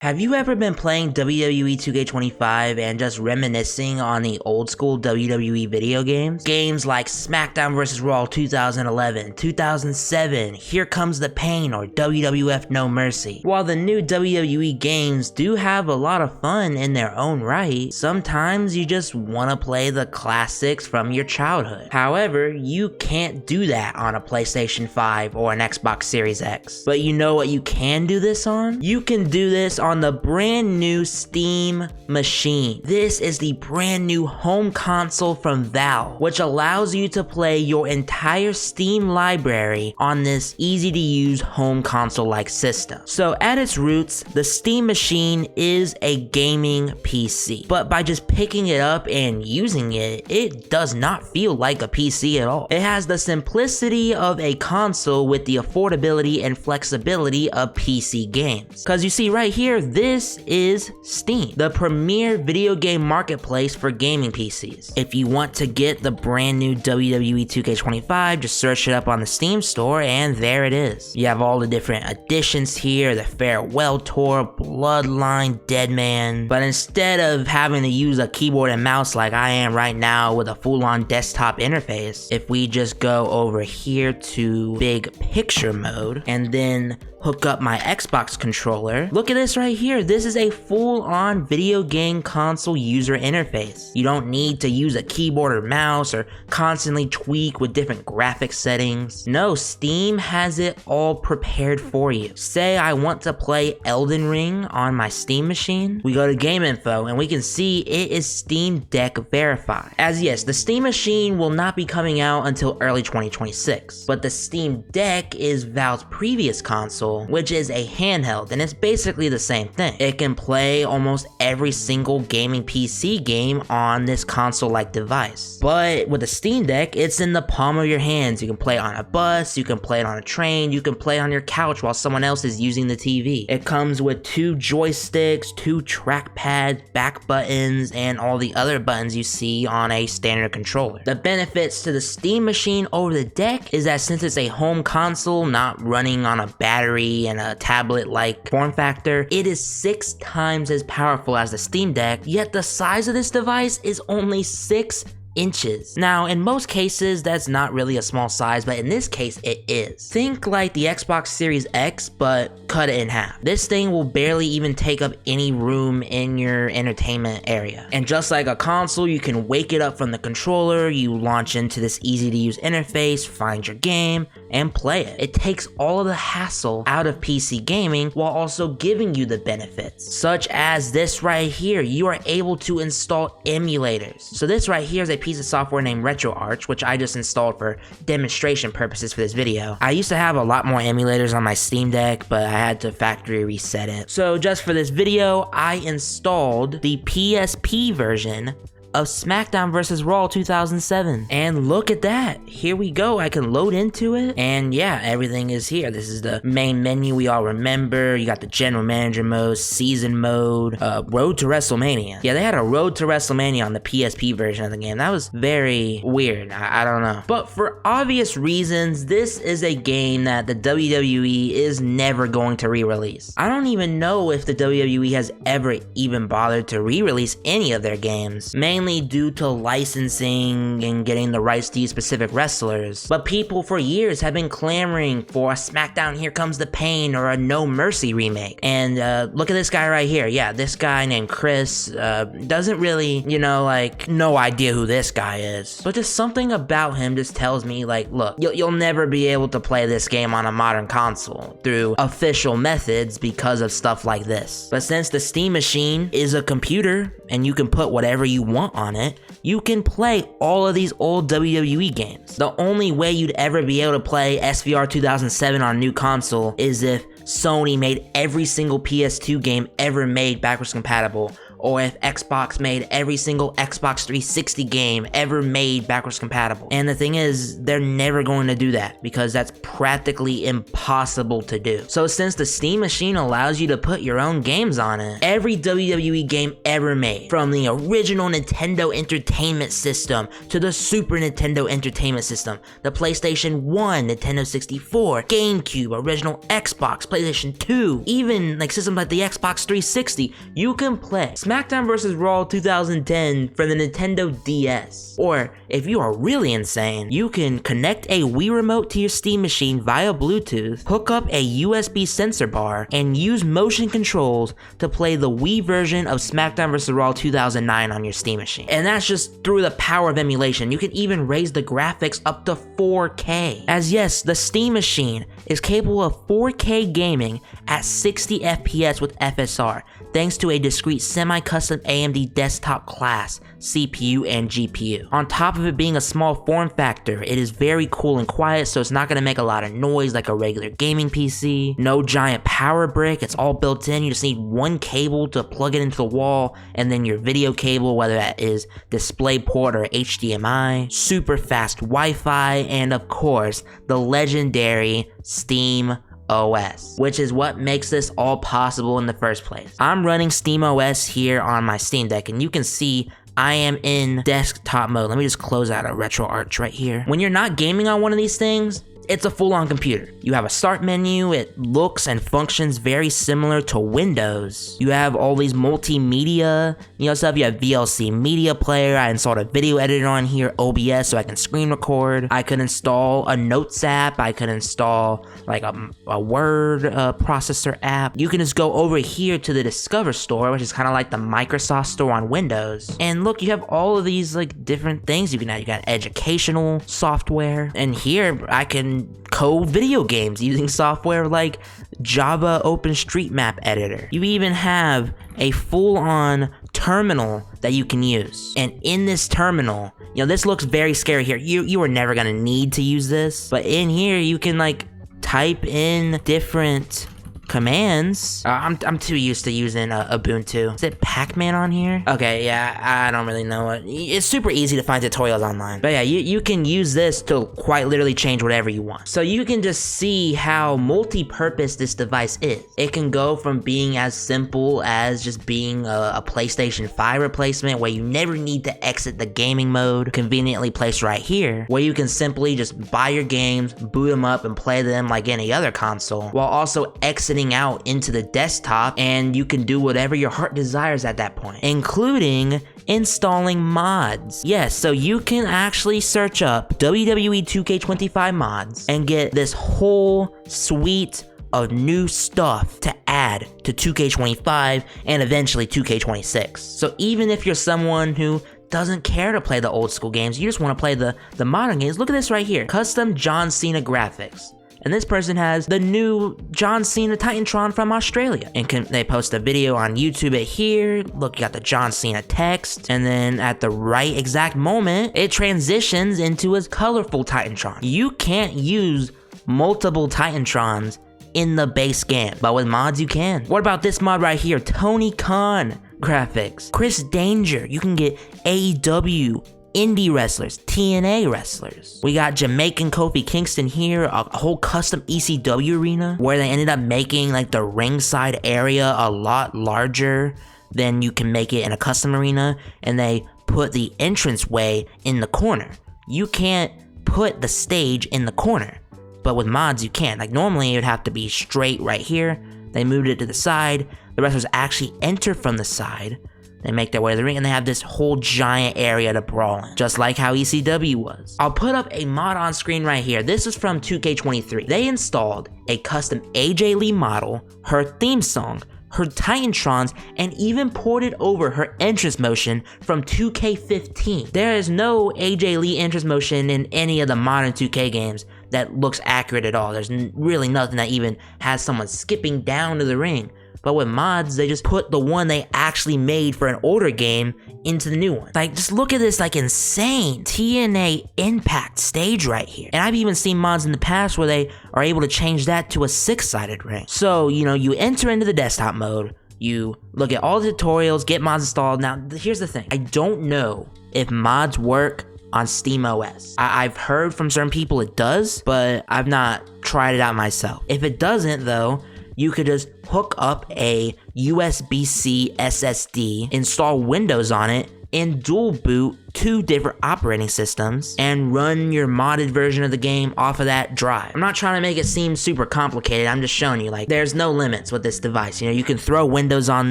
Have you ever been playing WWE 2K25 and just reminiscing on the old school WWE video games? Games like SmackDown vs. Raw 2011, 2007, Here Comes the Pain, or WWF No Mercy. While the new WWE games do have a lot of fun in their own right, sometimes you just want to play the classics from your childhood. However, you can't do that on a PlayStation 5 or an Xbox Series X. But you know what you can do this on? You can do this on the brand new Steam machine. This is the brand new home console from Valve, which allows you to play your entire Steam library on this easy to use home console-like system. So at its roots, the Steam machine is a gaming PC, but by just picking it up and using it, it does not feel like a PC at all. It has the simplicity of a console with the affordability and flexibility of PC games. Cause you see right here, this is Steam, the premier video game marketplace for gaming PCs. If you want to get the brand new WWE 2K25, just search it up on the Steam store and there it is. You have all the different editions here, the Farewell Tour, Bloodline, Deadman, but instead of having to use a keyboard and mouse like I am right now with a full-on desktop interface, if we just go over here to big picture mode and then hook up my Xbox controller, look at this right here. This is a full-on video game console user interface. You don't need to use a keyboard or mouse or constantly tweak with different graphic settings. No, Steam has it all prepared for you. Say I want to play Elden Ring on my Steam machine. We go to Game Info and we can see it is Steam Deck verified. As yes, the Steam machine will not be coming out until early 2026, but the Steam Deck is Valve's previous console, which is a handheld, and it's basically the same thing. It can play almost every single gaming PC game on this console-like device. But with the Steam Deck, it's in the palm of your hands. You can play it on a bus, you can play it on a train, you can play it on your couch while someone else is using the TV. It comes with 2 joysticks, 2 trackpads, back buttons, and all the other buttons you see on a standard controller. The benefits to the Steam machine over the Deck is that since it's a home console, not running on a battery and a tablet-like form factor, it is 6 times as powerful as the Steam Deck, yet the size of this device is only 6 inches. Now, in most cases, that's not really a small size, but in this case, it is. Think like the Xbox Series X, but cut it in half. This thing will barely even take up any room in your entertainment area. And just like a console, you can wake it up from the controller, you launch into this easy-to-use interface, find your game, and play it. It takes all of the hassle out of PC gaming while also giving you the benefits, such as this right here. You are able to install emulators. So this right here is a piece of software named RetroArch, which I just installed for demonstration purposes for this video. I used to have a lot more emulators on my Steam Deck, but I had to factory reset it. So just for this video, I installed the PSP version of SmackDown vs. Raw 2007. And look at that. Here we go. I can load into it. And yeah, everything is here. This is the main menu we all remember. You got the general manager mode, season mode, Road to WrestleMania. Yeah, they had a Road to WrestleMania on the PSP version of the game. That was very weird. I don't know. But for obvious reasons, this is a game that the WWE is never going to re-release. I don't even know if the WWE has ever even bothered to re-release any of their games, mainly due to licensing and getting the rights to use specific wrestlers. But people for years have been clamoring for a SmackDown Here Comes the Pain or a No Mercy remake. And look at this guy right here. Yeah, this guy named Chris doesn't really, like, no idea who this guy is. But just something about him just tells me, like, look, you'll never be able to play this game on a modern console through official methods because of stuff like this. But since the Steam machine is a computer and you can put whatever you want on it, you can play all of these old WWE games. The only way you'd ever be able to play SVR 2007 on a new console is if Sony made every single PS2 game ever made backwards compatible, or if Xbox made every single Xbox 360 game ever made backwards compatible. And the thing is, they're never going to do that because that's practically impossible to do. So since the Steam machine allows you to put your own games on it, every WWE game ever made, from the original Nintendo Entertainment System to the Super Nintendo Entertainment System, the PlayStation 1, Nintendo 64, GameCube, original Xbox, PlayStation 2, even like systems like the Xbox 360, you can play SmackDown vs. Raw 2010 for the Nintendo DS. Or if you are really insane, you can connect a Wii remote to your Steam machine via Bluetooth, hook up a USB sensor bar, and use motion controls to play the Wii version of SmackDown vs. Raw 2009 on your Steam machine. And that's just through the power of emulation. You can even raise the graphics up to 4K. As yes, the Steam machine is capable of 4K gaming at 60 FPS with FSR, thanks to a discrete semi-custom AMD desktop class CPU and GPU. On top of it being a small form factor, it is very cool and quiet, so it's not going to make a lot of noise like a regular gaming PC. No giant power brick, it's all built in. You just need one cable to plug it into the wall, and then your video cable, whether that is DisplayPort or HDMI, super fast Wi-Fi, and of course, the legendary Steam OS, which is what makes this all possible in the first place. I'm running Steam OS here on my Steam Deck, and you can see I am in desktop mode. Let me just close out a RetroArch right here. When you're not gaming on one of these things, it's a full-on computer. You have a start menu, it looks and functions very similar to Windows. You have all these multimedia, stuff. You have VLC media player. I installed a video editor on here, OBS, so I can screen record. I could install a Notes app. I could install like a word processor app. You can just go over here to the Discover Store, which is kind of like the Microsoft Store on Windows. And look, you have all of these like different things you can add. You got educational software, and here I can code video games using software like Java OpenStreetMap Editor. You even have a full-on terminal that you can use. And in this terminal, this looks very scary here. You are never gonna need to use this, but in here you can like type in different commands. I'm too used to using Ubuntu. Is it Pac-Man on here? Okay, yeah, I don't really know it. It's super easy to find tutorials online. But yeah, you can use this to quite literally change whatever you want. So you can just see how multi-purpose this device is. It can go from being as simple as just being a PlayStation 5 replacement where you never need to exit the gaming mode, conveniently placed right here, where you can simply just buy your games, boot them up, and play them like any other console, while also exiting out into the desktop, and you can do whatever your heart desires at that point, including installing mods. Yes, so you can actually search up WWE 2K25 mods and get this whole suite of new stuff to add to 2K25 and eventually 2K26. So even if you're someone who doesn't care to play the old school games, you just want to play the modern games, look at this right here, custom John Cena graphics. And this person has the new John Cena Titantron from Australia. And they post a video on YouTube at here. Look, you got the John Cena text. And then at the right exact moment, it transitions into a colorful Titantron. You can't use multiple Titantrons in the base game, but with mods you can. What about this mod right here? Tony Khan graphics. Chris Danger. You can get AEW indie wrestlers, TNA wrestlers. We got Jamaican Kofi Kingston here, a whole custom ECW arena where they ended up making like the ringside area a lot larger than you can make it in a custom arena, and they put the entranceway in the corner. You can't put the stage in the corner, but with mods you can. Like normally it would have to be straight right here. They moved it to the side. The wrestlers actually enter from the side. They make their way to the ring, and they have this whole giant area to brawl in, just like how ECW was. I'll put up a mod on screen right here. This is from 2K23. They installed a custom AJ Lee model, her theme song, her Titantrons, and even ported over her entrance motion from 2K15. There is no AJ Lee entrance motion in any of the modern 2K games that looks accurate at all. There's really nothing that even has someone skipping down to the ring. But with mods, they just put the one they actually made for an older game into the new one. Like, just look at this, like, insane TNA Impact stage right here. And I've even seen mods in the past where they are able to change that to a 6-sided ring. So, you enter into the desktop mode, You look at all the tutorials, get mods installed. Now, here's the thing. I don't know if mods work on SteamOS. I've heard from certain people it does, but I've not tried it out myself. If it doesn't though, you could just hook up a USB-C SSD, install Windows on it, and dual boot 2 different operating systems and run your modded version of the game off of that drive. I'm not trying to make it seem super complicated. I'm just showing you, like, there's no limits with this device. You know, you can throw Windows on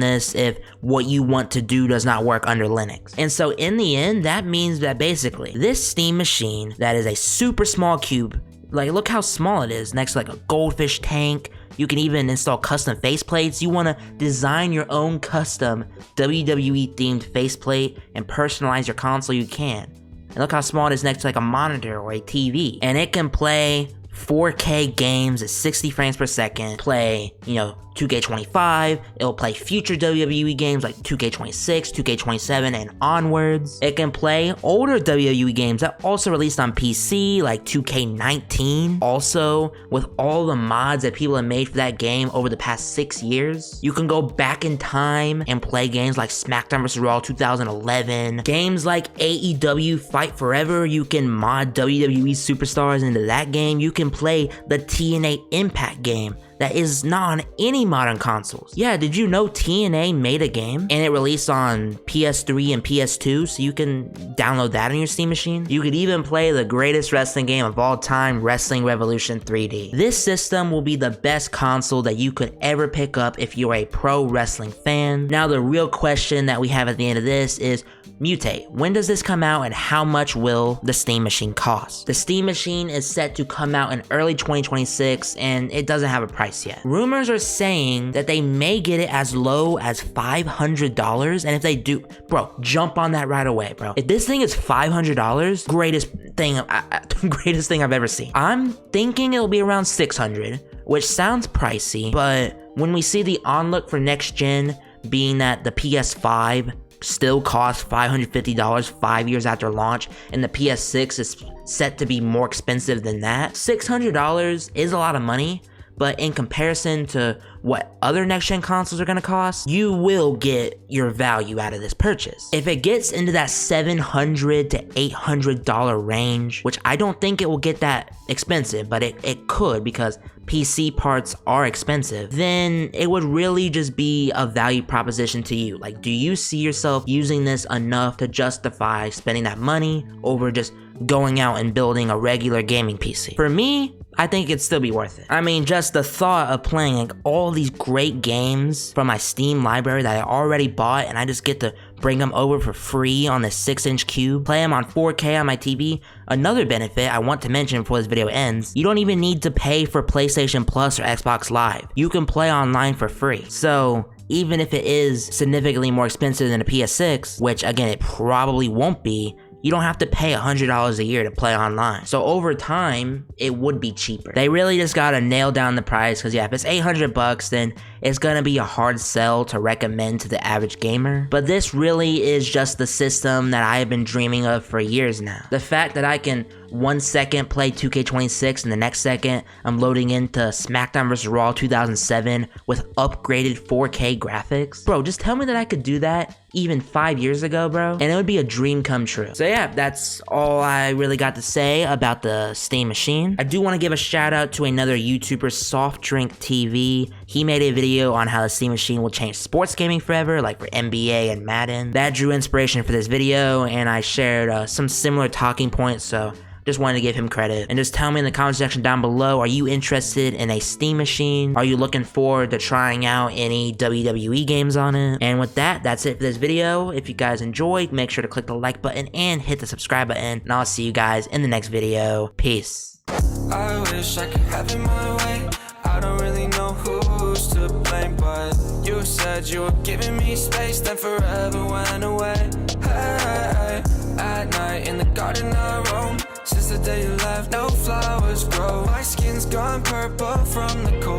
this if what you want to do does not work under Linux. And so in the end, that means that basically this Steam machine that is a super small cube, like, look how small it is next to like a goldfish tank. You can even install custom faceplates. You want to design your own custom WWE themed faceplate and personalize your console, you can. And look how small it is next to like a monitor or a TV. And it can play 4K games at 60 frames per second, play, you know, 2K25, it'll play future WWE games like 2K26, 2K27, and onwards. It can play older WWE games that also released on PC, like 2K19. Also, with all the mods that people have made for that game over the past 6 years, you can go back in time and play games like SmackDown vs. Raw 2011, games like AEW Fight Forever. You can mod WWE superstars into that game. You can play the TNA Impact game that is not on any modern consoles. Yeah, did you know TNA made a game and it released on PS3 and PS2, so you can download that on your Steam machine? You could even play the greatest wrestling game of all time, Wrestling Revolution 3D. This system will be the best console that you could ever pick up if you're a pro wrestling fan. Now, the real question that we have at the end of this is, Mutate, when does this come out and how much will the Steam machine cost? The Steam machine is set to come out in early 2026 and it doesn't have a price yet. Rumors are saying that they may get it as low as $500, and if they do, bro, jump on that right away, bro. If this thing is $500, greatest thing I've ever seen. I'm thinking it'll be around $600, which sounds pricey, but when we see the onlook for next gen being that the PS5 still costs $550 5 years after launch, and the PS6 is set to be more expensive than that, $600 is a lot of money, but in comparison to what other next-gen consoles are gonna cost, you will get your value out of this purchase. If it gets into that $700 to $800 range, which I don't think it will get that expensive, but it could because PC parts are expensive, then it would really just be a value proposition to you. Like, do you see yourself using this enough to justify spending that money over just going out and building a regular gaming PC? For me, I think it'd still be worth it. I mean, just the thought of playing like all these great games from my Steam library that I already bought, and I just get to bring them over for free on this 6-inch cube, play them on 4K on my TV. Another benefit I want to mention before this video ends, you don't even need to pay for PlayStation Plus or Xbox Live. You can play online for free. So even if it is significantly more expensive than a PS6, which again, it probably won't be, you don't have to pay $100 a year to play online. So over time, it would be cheaper. They really just gotta nail down the price, because yeah, if it's $800, then it's gonna be a hard sell to recommend to the average gamer. But this really is just the system that I have been dreaming of for years now. The fact that I can 1 second play 2K26 and the next second I'm loading into SmackDown vs. Raw 2007 with upgraded 4K graphics. Bro, just tell me that I could do that even 5 years ago, bro, and it would be a dream come true. So yeah, that's all I really got to say about the Steam machine. I do want to give a shout out to another YouTuber, Soft Drink TV. He made a video on how the Steam machine will change sports gaming forever, like for NBA and Madden. That drew inspiration for this video, and I shared some similar talking points, so just wanted to give him credit. And just tell me in the comment section down below, are you interested in a Steam machine? Are you looking forward to trying out any WWE games on it? And with that, that's it for this video. If you guys enjoyed, make sure to click the like button and hit the subscribe button, and I'll see you guys in the next video. Peace. I wish I could have it my way. I don't really know who's to blame, but you said you were giving me space, then forever went away. Hey, at night in the garden I roam. Since the day you left, no flowers grow. My skin's gone purple from the cold.